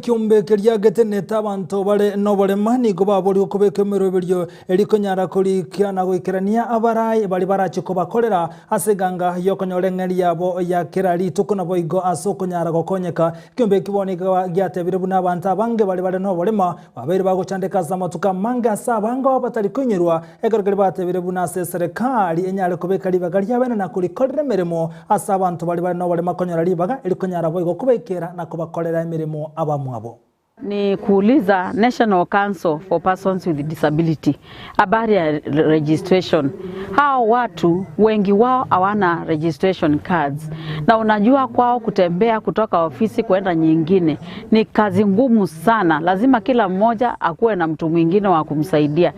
kiumbe kiria geteneta abantu bare no barema nigo baburi kubeka emeroberio erikonyara kurikia na gwikirania abarai bari barachiko bakorera aseganga yokonyorengeria yabo ya kirari tukuna boigo asokonyara gokonyeka kiumbe kiboneka gyatebire buna abantu abange bari no barema babere bagochandeka za matuka manga sabanga batari kunyirwa egaragari batebire buna serikali enyare kubeka libagaria bene na kurikorera emirimo asa abantu bari no barema konyara libaga erikonyara boigo kubekera na kubakorera emirimo abamwabo. Ni kuuliza National Council for Persons with Disability habari ya registration. Hao watu wengi wao hawana registration cards, na unajua kwao kutembea kutoka ofisi kwenda nyingine ni kazi ngumu sana. Lazima kila mmoja akuwe na mtu mwingine wa kumsaidia.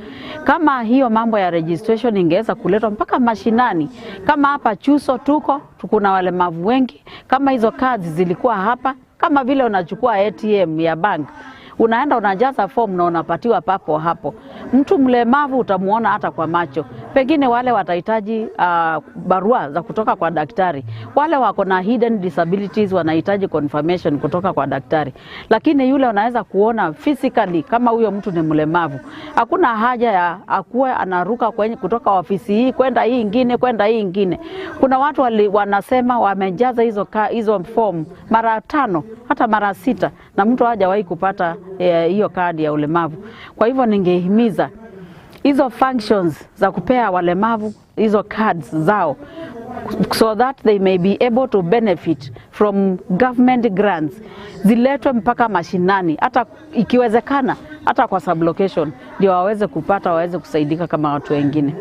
Kama hiyo mambo ya registration ingeweza kuletwa mpaka mashinani, kama hapa Chuso kuna walemavu wengi, kama hizo cards zilikuwa hapa, kama vile unachukua ATM ya bank, unaenda unajaza form na unapatiwa papo hapo. Mtu mlemavu utamuona hata kwa macho. Pengine wale watahitaji barua za kutoka kwa daktari. Wale wako na hidden disabilities wanahitaji confirmation kutoka kwa daktari. Lakini yule unaweza kuona physically kama huyo mtu ni mlemavu. Hakuna haja ya akuwe anaruka kutoka ofisi hii kwenda hii ingine kwenda hii ingine. Kuna watu wanasema wamejaza hizo form mara 5 hata mara 6 na mtu hajawahi kupata hiyo kadi ya ulemavu. Kwa hivyo ningehimiza hizo functions za kupea walemavu hizo cards zao, so that they may be able to benefit from government grants, ziletwe mpaka mashinani, hata ikiwezekana hata kwa sublocation, ndio waweze kupata, waweze kusaidika kama watu wengine.